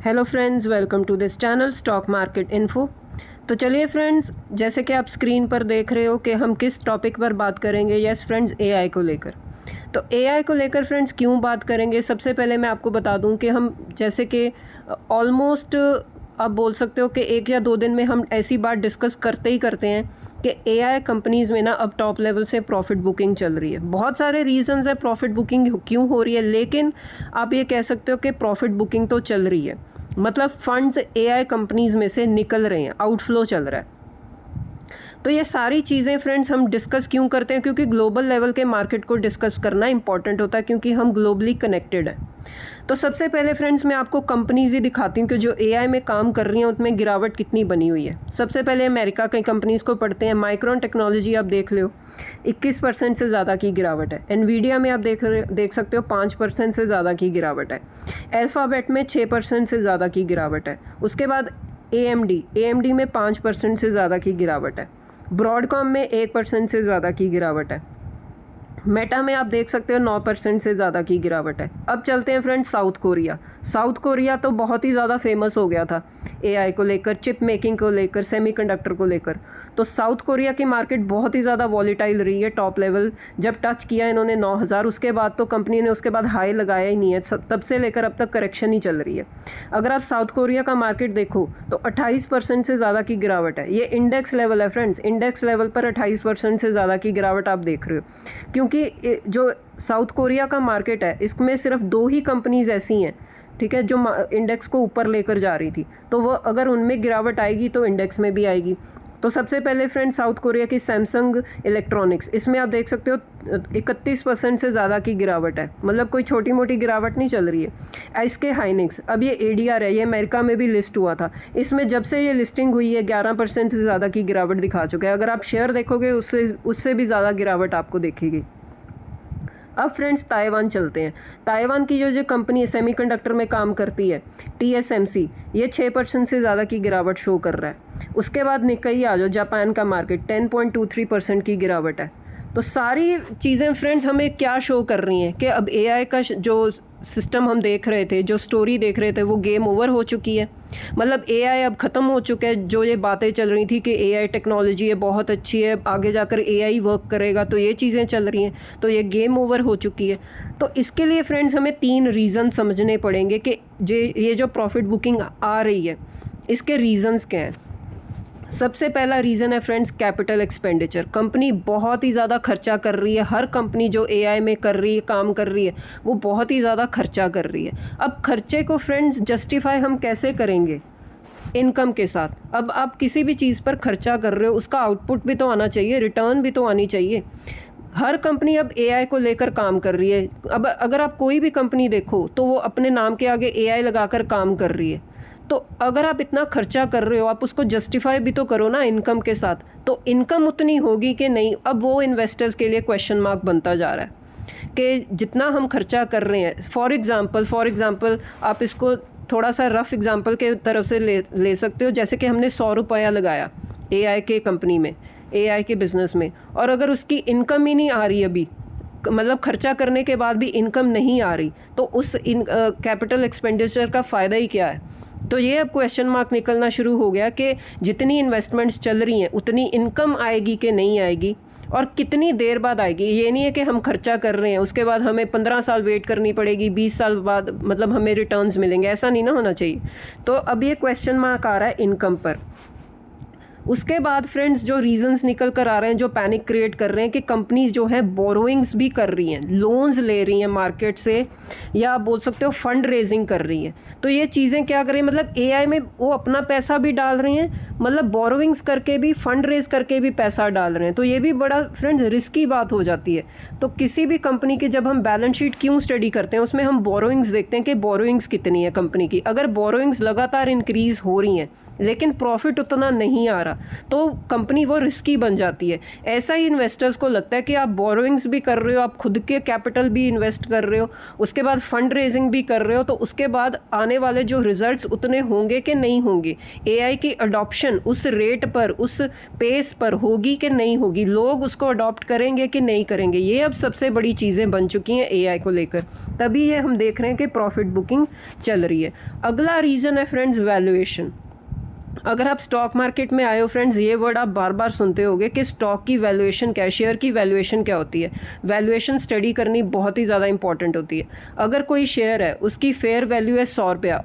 Hello friends, welcome to this channel stock market info. तो चलिए friends, जैसे कि आप स्क्रीन पर देख रहे हो कि हम किस टॉपिक पर बात करेंगे। यस फ्रेंड्स, एआई को लेकर। तो एआई को लेकर फ्रेंड्स क्यों बात करेंगे, सबसे पहले मैं आपको बता दूं कि हम जैसे कि ऑलमोस्ट आप बोल सकते हो कि 1 या 2 दिन में हम ऐसी बात डिस्कस करते ही करते हैं कि एआई कंपनीज़ में ना अब टॉप लेवल से प्रॉफिट बुकिंग चल रही है। बहुत सारे रीजंस है प्रॉफिट बुकिंग क्यों हो रही है, लेकिन आप ये कह सकते हो कि प्रॉफिट बुकिंग तो चल रही है। मतलब फंड्स एआई कंपनीज़ में से निकल रहे हैं, आउटफ्लो चल रहा है। तो ये सारी चीज़ें फ्रेंड्स हम डिस्कस क्यों करते हैं, क्योंकि ग्लोबल लेवल के मार्केट को डिस्कस करना इंपॉर्टेंट होता है, क्योंकि हम ग्लोबली कनेक्टेड हैं। तो सबसे पहले फ्रेंड्स मैं आपको कंपनीज ही दिखाती हूँ कि जो एआई में काम कर रही हैं उनमें गिरावट कितनी बनी हुई है। सबसे पहले अमेरिका की कंपनीज़ को पढ़ते हैं। माइक्रोन टेक्नोलॉजी आप देख लो, 21% से ज़्यादा की गिरावट है। एनवीडिया में आप देख सकते हो 5% से ज़्यादा की गिरावट है। अल्फ़ाबेट में 6% से ज़्यादा की गिरावट है। उसके बाद एएमडी में 5% से ज़्यादा की गिरावट है। ब्रॉडकॉम में 1% से ज़्यादा की गिरावट है। मेटा में आप देख सकते हो 9% से ज़्यादा की गिरावट है। अब चलते हैं फ्रेंड्स साउथ कोरिया तो बहुत ही ज़्यादा फेमस हो गया था एआई को लेकर, चिप मेकिंग को लेकर, सेमीकंडक्टर को लेकर। तो साउथ कोरिया की मार्केट बहुत ही ज़्यादा वॉलीटाइल रही है। टॉप लेवल जब टच किया इन्होंने 9000, उसके बाद तो कंपनी ने उसके बाद हाई लगाया ही नहीं है। तब से लेकर अब तक करेक्शन ही चल रही है। अगर आप साउथ कोरिया का मार्केट देखो तो 28% से ज़्यादा की गिरावट है। ये इंडेक्स लेवल है फ्रेंड्स, इंडेक्स लेवल पर 28% से ज़्यादा की गिरावट आप देख रहे हो। क्योंकि जो साउथ कोरिया का मार्केट है इसमें सिर्फ 2 ही कंपनीज़ ऐसी हैं, ठीक है, जो इंडेक्स को ऊपर लेकर जा रही थी। तो वो अगर उनमें गिरावट आएगी तो इंडेक्स में भी आएगी। तो सबसे पहले फ्रेंड साउथ कोरिया की सैमसंग इलेक्ट्रॉनिक्स, इसमें आप देख सकते हो 31% से ज़्यादा की गिरावट है। मतलब कोई छोटी मोटी गिरावट नहीं चल रही है। एसके हाइनिक्स, अब ये एडीआर है, ये अमेरिका में भी लिस्ट हुआ था। इसमें जब से ये लिस्टिंग हुई है 11% से ज़्यादा की गिरावट दिखा चुका है। अगर आप शेयर देखोगे उससे भी ज़्यादा गिरावट आपको दिखेगी। अब फ्रेंड्स ताइवान चलते हैं। ताइवान की जो कंपनी है सेमीकंडक्टर में काम करती है, टीएसएमसी, ये 6% से ज़्यादा की गिरावट शो कर रहा है। उसके बाद निक्केई आ जाओ, जापान का मार्केट 10.23% की गिरावट है। तो सारी चीज़ें फ्रेंड्स हमें क्या शो कर रही हैं कि अब एआई का जो सिस्टम हम देख रहे थे, जो स्टोरी देख रहे थे, वो गेम ओवर हो चुकी है। मतलब एआई अब ख़त्म हो चुका है। जो ये बातें चल रही थी कि एआई टेक्नोलॉजी है, बहुत अच्छी है, आगे जाकर एआई वर्क करेगा, तो ये चीज़ें चल रही हैं, तो ये गेम ओवर हो चुकी है। तो इसके लिए फ्रेंड्स हमें 3 रीज़न समझने पड़ेंगे कि ये जो प्रॉफिट बुकिंग आ रही है इसके रीज़न्स क्या हैं। सबसे पहला रीज़न है फ्रेंड्स कैपिटल एक्सपेंडिचर। कंपनी बहुत ही ज़्यादा खर्चा कर रही है। हर कंपनी जो एआई में कर रही है, काम कर रही है, वो बहुत ही ज़्यादा खर्चा कर रही है। अब खर्चे को फ्रेंड्स जस्टिफाई हम कैसे करेंगे? इनकम के साथ। अब आप किसी भी चीज़ पर खर्चा कर रहे हो, उसका आउटपुट भी तो आना चाहिए, रिटर्न भी तो आनी चाहिए। हर कंपनी अब एआई को लेकर काम कर रही है। अब अगर आप कोई भी कंपनी देखो तो वो अपने नाम के आगे एआई लगाकर काम कर रही है। तो अगर आप इतना खर्चा कर रहे हो, आप उसको जस्टिफाई भी तो करो ना इनकम के साथ। तो इनकम उतनी होगी कि नहीं, अब वो इन्वेस्टर्स के लिए क्वेश्चन मार्क बनता जा रहा है कि जितना हम खर्चा कर रहे हैं। फॉर एग्ज़ाम्पल आप इसको थोड़ा सा रफ एग्जांपल के तरफ से ले सकते हो। जैसे कि हमने 100 रुपया लगाया एआई के कंपनी में, एआई के बिज़नेस में, और अगर उसकी इनकम ही नहीं आ रही अभी, मतलब खर्चा करने के बाद भी इनकम नहीं आ रही, तो उस कैपिटल एक्सपेंडिचर का फ़ायदा ही क्या है? तो ये अब क्वेश्चन मार्क निकलना शुरू हो गया कि जितनी इन्वेस्टमेंट्स चल रही हैं उतनी इनकम आएगी कि नहीं आएगी, और कितनी देर बाद आएगी। ये नहीं है कि हम खर्चा कर रहे हैं उसके बाद हमें 15 साल वेट करनी पड़ेगी, 20 साल बाद मतलब हमें रिटर्न्स मिलेंगे, ऐसा नहीं ना होना चाहिए। तो अब ये क्वेश्चन मार्क आ रहा है इनकम पर। उसके बाद फ्रेंड्स जो रीजंस निकल कर आ रहे हैं, जो पैनिक क्रिएट कर रहे हैं कि कंपनीज जो है बोरोइंग्स भी कर रही हैं, लोन्स ले रही हैं मार्केट से, या आप बोल सकते हो फंड रेजिंग कर रही हैं। तो ये चीज़ें क्या कर रही हैं, मतलब एआई में वो अपना पैसा भी डाल रही हैं, मतलब बोरोइंग्स करके भी, फंड रेज करके भी पैसा डाल रहे हैं। तो ये भी बड़ा फ्रेंड्स रिस्की बात हो जाती है। तो किसी भी कंपनी की जब हम बैलेंस शीट क्यों स्टडी करते हैं, उसमें हम बोरोइंग्स देखते हैं कि बोरोइंग्स कितनी है कंपनी की। अगर बोरोइंग्स लगातार इंक्रीज़ हो रही हैं लेकिन प्रॉफिट उतना नहीं आ रहा, तो कंपनी वो रिस्की बन जाती है। ऐसा ही इन्वेस्टर्स को लगता है कि आप बोरोइंग्स भी कर रहे हो, आप खुद के कैपिटल भी इन्वेस्ट कर रहे हो, उसके बाद फंड रेजिंग भी कर रहे हो, तो उसके बाद आने वाले जो रिजल्ट्स उतने होंगे कि नहीं होंगे। एआई की अडॉप्शन एडॉप्शन उस रेट पर, उस पेस पर होगी कि नहीं होगी, लोग उसको अडॉप्ट करेंगे कि नहीं करेंगे, ये अब सबसे बड़ी चीज़ें बन चुकी हैं एआई को लेकर। तभी ये हम देख रहे हैं कि प्रॉफिट बुकिंग चल रही है। अगला रीज़न है फ्रेंड्स वैल्यूएशन। अगर आप स्टॉक मार्केट में आए हो फ्रेंड्स, ये वर्ड आप बार बार सुनते होगे कि स्टॉक की वैल्यूएशन क्या है, शेयर की वैल्यूएशन क्या होती है। वैल्यूएशन स्टडी करनी बहुत ही ज़्यादा इंपॉर्टेंट होती है। अगर कोई शेयर है, उसकी फेयर वैल्यू है 100 रुपया,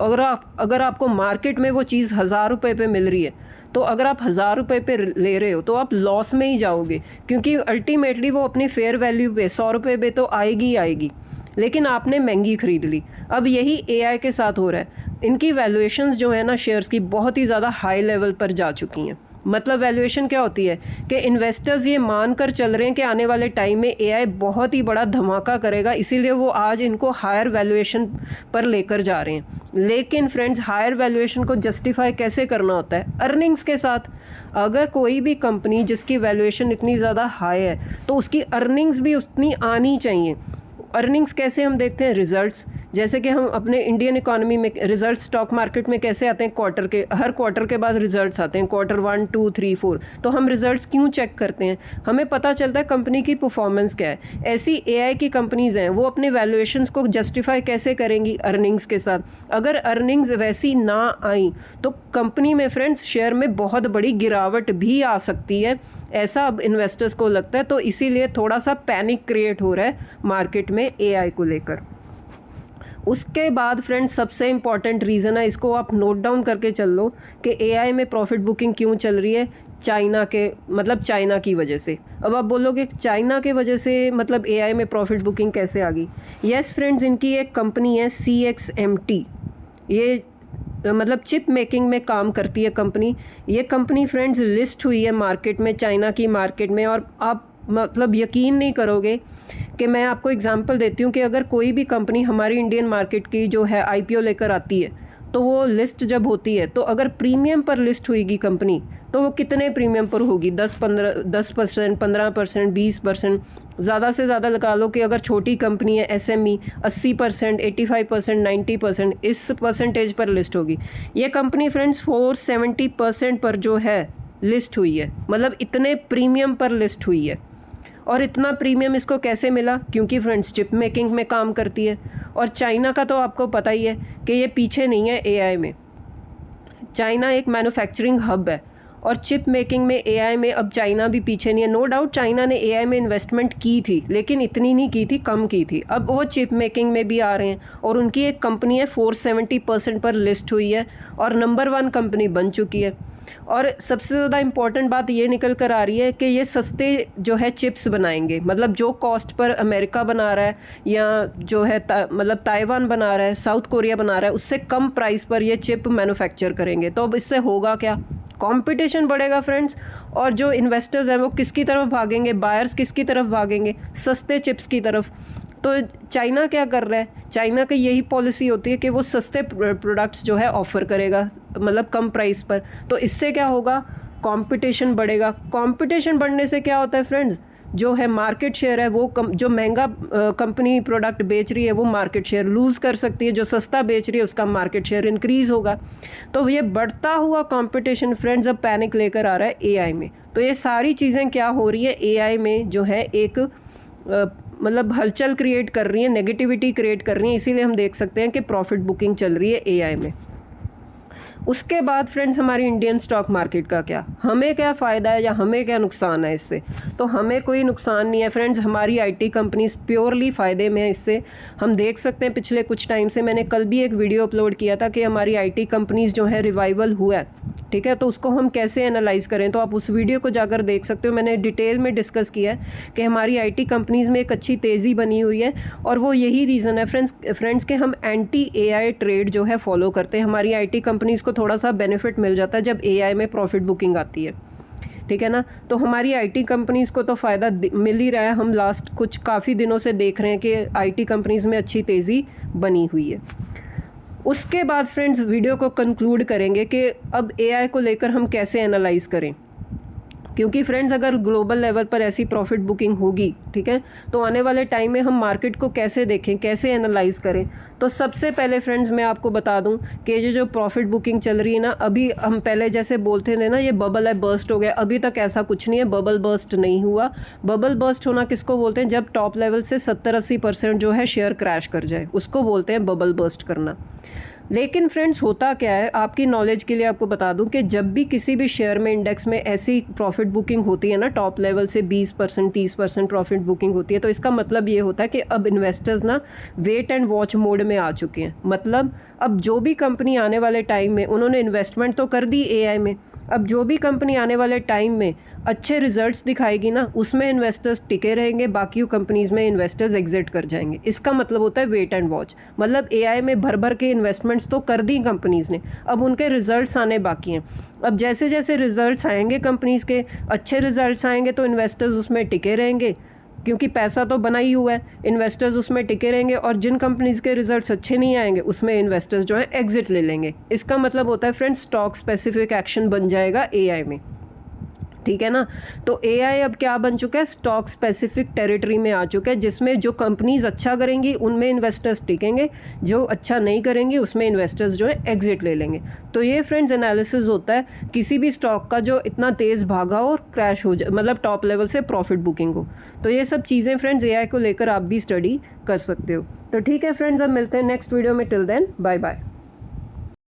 अगर आपको मार्केट में वो चीज़ 1000 रुपये पे मिल रही है, तो अगर आप 1000 रुपये पे ले रहे हो तो आप लॉस में ही जाओगे, क्योंकि अल्टीमेटली वो अपनी फेयर वैल्यू पे 100 रुपये पे तो आएगी ही आएगी, लेकिन आपने महंगी खरीद ली। अब यही एआई के साथ हो रहा है। इनकी वैल्यूएशंस जो है ना शेयर्स की, बहुत ही ज़्यादा हाई लेवल पर जा चुकी हैं। मतलब वैल्यूएशन क्या होती है कि इन्वेस्टर्स ये मान कर चल रहे हैं कि आने वाले टाइम में एआई बहुत ही बड़ा धमाका करेगा, इसीलिए वो आज इनको हायर वैल्यूएशन पर लेकर जा रहे हैं। लेकिन फ्रेंड्स, हायर वैल्यूएशन को जस्टिफाई कैसे करना होता है? अर्निंग्स के साथ। अगर कोई भी कंपनी जिसकी वैल्यूएशन इतनी ज़्यादा हाई है तो उसकी अर्निंग्स भी उतनी आनी चाहिए। अर्निंग्स कैसे हम देखते हैं? रिजल्ट्स। जैसे कि हम अपने इंडियन इकोनॉमी में रिजल्ट स्टॉक मार्केट में कैसे आते हैं? क्वार्टर के, हर क्वार्टर के बाद रिजल्ट्स आते हैं, क्वार्टर 1, 2, 3, 4। तो हम रिजल्ट्स क्यों चेक करते हैं? हमें पता चलता है कंपनी की परफॉर्मेंस क्या है। ऐसी एआई की कंपनीज़ हैं, वो अपने वैल्यूएशंस को जस्टिफाई कैसे करेंगी? अर्निंग्स के साथ। अगर अर्निंग्स वैसी ना आई तो कंपनी में फ्रेंड्स शेयर में बहुत बड़ी गिरावट भी आ सकती है, ऐसा अब इन्वेस्टर्स को लगता है। तो इसीलिए थोड़ा सा पैनिक क्रिएट हो रहा है मार्केट में एआई को लेकर। उसके बाद फ्रेंड्स, सबसे इंपॉर्टेंट रीज़न है, इसको आप नोट डाउन करके चल लो कि एआई में प्रॉफिट बुकिंग क्यों चल रही है। चाइना की वजह से। अब आप बोलोगे चाइना के वजह से मतलब एआई में प्रॉफिट बुकिंग कैसे आ गई? यस फ्रेंड्स, इनकी एक कंपनी है CXMT, ये मतलब चिप मेकिंग में काम करती है कंपनी। ये कंपनी फ्रेंड्स लिस्ट हुई है मार्केट में, चाइना की मार्केट में। और आप मतलब यकीन नहीं करोगे कि मैं आपको एग्जांपल देती हूँ कि अगर कोई भी कंपनी हमारी इंडियन मार्केट की जो है IPO लेकर आती है, तो वो लिस्ट जब होती है, तो अगर प्रीमियम पर लिस्ट होगी कंपनी, तो वो कितने प्रीमियम पर होगी? 10%, 15%, 20%, ज़्यादा से ज़्यादा लगा लो कि अगर छोटी कंपनी है SME 80%, 85%, 90%, इस परसेंटेज पर लिस्ट होगी। ये कंपनी फ्रेंड्स 470% पर जो है लिस्ट हुई है, मतलब इतने प्रीमियम पर लिस्ट हुई है। और इतना प्रीमियम इसको कैसे मिला? क्योंकि फ्रेंड्स चिप मेकिंग में काम करती है। और चाइना का तो आपको पता ही है कि ये पीछे नहीं है एआई में। चाइना एक मैन्युफैक्चरिंग हब है, और चिप मेकिंग में एआई में अब चाइना भी पीछे नहीं है। नो डाउट चाइना ने एआई में इन्वेस्टमेंट की थी, लेकिन इतनी नहीं की थी, कम की थी। अब वो चिप मेकिंग में भी आ रहे हैं, और उनकी एक कंपनी है 470% पर लिस्ट हुई है, और नंबर 1 कंपनी बन चुकी है। और सबसे ज़्यादा इम्पॉर्टेंट बात ये निकल कर आ रही है कि ये सस्ते जो है चिप्स बनाएंगे, मतलब जो कॉस्ट पर अमेरिका बना रहा है या जो है मतलब ताइवान बना रहा है, साउथ कोरिया बना रहा है, उससे कम प्राइस पर ये चिप मैन्युफैक्चर करेंगे। तो अब इससे होगा क्या? कंपटीशन बढ़ेगा फ्रेंड्स। और जो इन्वेस्टर्स हैं वो किसकी तरफ भागेंगे? बायर्स किसकी तरफ भागेंगे? सस्ते चिप्स की तरफ। तो चाइना क्या कर रहा है? चाइना की यही पॉलिसी होती है कि वो सस्ते प्रोडक्ट्स जो है ऑफ़र करेगा, मतलब कम प्राइस पर। तो इससे क्या होगा? कंपटीशन बढ़ेगा। कंपटीशन बढ़ने से क्या होता है फ्रेंड्स? जो है मार्केट शेयर है वो जो महंगा कंपनी प्रोडक्ट बेच रही है वो मार्केट शेयर लूज़ कर सकती है, जो सस्ता बेच रही है उसका मार्केट शेयर इंक्रीज़ होगा। तो ये बढ़ता हुआ कंपटीशन फ्रेंड्स अब पैनिक लेकर आ रहा है एआई में। तो ये सारी चीज़ें क्या हो रही है एआई में, जो है एक मतलब हलचल क्रिएट कर रही है, नेगेटिविटी क्रिएट कर रही है। इसीलिए हम देख सकते हैं कि प्रॉफिट बुकिंग चल रही है एआई में। उसके बाद फ्रेंड्स, हमारी इंडियन स्टॉक मार्केट का क्या, हमें क्या फ़ायदा है या हमें क्या नुकसान है इससे? तो हमें कोई नुकसान नहीं है फ्रेंड्स, हमारी आईटी कंपनीज प्योरली फ़ायदे में है इससे। हम देख सकते हैं पिछले कुछ टाइम से, मैंने कल भी एक वीडियो अपलोड किया था कि हमारी आईटी कंपनीज जो है रिवाइवल हुआ है, ठीक है। तो उसको हम कैसे एनालाइज़ करें, तो आप उस वीडियो को जाकर देख सकते हो। मैंने डिटेल में डिस्कस किया है कि हमारी आईटी कंपनीज़ में एक अच्छी तेज़ी बनी हुई है, और वो यही रीज़न है फ्रेंड्स कि हम एंटी एआई ट्रेड जो है फॉलो करते हैं। हमारी आईटी कंपनीज़ को थोड़ा सा बेनिफिट मिल जाता है जब एआई में प्रॉफिट बुकिंग आती है, ठीक है ना। तो हमारी आईटी कंपनीज़ को तो फ़ायदा मिल ही रहा है। हम लास्ट कुछ काफ़ी दिनों से देख रहे हैं कि आईटी कंपनीज़ में अच्छी तेज़ी बनी हुई है। उसके बाद फ्रेंड्स वीडियो को कंक्लूड करेंगे कि अब एआई को लेकर हम कैसे एनालाइज़ करें। क्योंकि फ्रेंड्स अगर ग्लोबल लेवल पर ऐसी प्रॉफिट बुकिंग होगी, ठीक है, तो आने वाले टाइम में हम मार्केट को कैसे देखें, कैसे एनालाइज करें। तो सबसे पहले फ्रेंड्स मैं आपको बता दूं कि ये जो प्रॉफिट बुकिंग चल रही है ना, अभी हम पहले जैसे बोलते थे ना ये बबल है, बर्स्ट हो गया, अभी तक ऐसा कुछ नहीं है, बबल बर्स्ट नहीं हुआ। बबल बर्स्ट होना किसको बोलते हैं? जब टॉप लेवल से 70-80% जो है शेयर क्रैश कर जाए, उसको बोलते हैं बबल बर्स्ट करना। लेकिन फ्रेंड्स होता क्या है, आपकी नॉलेज के लिए आपको बता दूं कि जब भी किसी भी शेयर में, इंडेक्स में ऐसी प्रॉफिट बुकिंग होती है ना, टॉप लेवल से 20% 30% प्रॉफिट बुकिंग होती है, तो इसका मतलब ये होता है कि अब इन्वेस्टर्स ना वेट एंड वॉच मोड में आ चुके हैं। मतलब अब जो भी कंपनी आने वाले टाइम में, उन्होंने इन्वेस्टमेंट तो कर दी एआई में, अब जो भी कंपनी आने वाले टाइम में अच्छे रिजल्ट्स दिखाएगी ना, उसमें इन्वेस्टर्स टिके रहेंगे, बाकी कंपनीज़ में इन्वेस्टर्स एग्जिट कर जाएंगे। इसका मतलब होता है वेट एंड वॉच। मतलब एआई में भर भर के इन्वेस्टमेंट्स तो कर दी कंपनीज़ ने, अब उनके रिजल्ट्स आने बाकी हैं। अब जैसे जैसे रिजल्ट्स आएंगे कंपनीज़ के, अच्छे रिजल्ट्स आएंगे तो इन्वेस्टर्स उसमें टिके रहेंगे, क्योंकि पैसा तो बना ही हुआ है, इन्वेस्टर्स उसमें टिके रहेंगे। और जिन कंपनीज़ के रिजल्ट्स अच्छे नहीं आएंगे उसमें इन्वेस्टर्स जो है एग्जिट ले लेंगे। इसका मतलब होता है फ्रेंड्स स्टॉक स्पेसिफिक एक्शन बन जाएगा एआई में, ठीक है ना। तो एआई अब क्या बन चुका है? स्टॉक स्पेसिफिक टेरिटरी में आ चुका है, जिसमें जो कंपनीज अच्छा करेंगी उनमें इन्वेस्टर्स टिकेंगे, जो अच्छा नहीं करेंगी उसमें इन्वेस्टर्स जो है एग्जिट ले लेंगे। तो ये फ्रेंड्स एनालिसिस होता है किसी भी स्टॉक का जो इतना तेज़ भागा और क्रैश हो जाए, मतलब टॉप लेवल से प्रॉफिट बुकिंग हो। तो ये सब चीज़ें फ्रेंड्स एआई को लेकर आप भी स्टडी कर सकते हो। तो ठीक है फ्रेंड्स, अब मिलते हैं नेक्स्ट वीडियो में। Till then bye bye.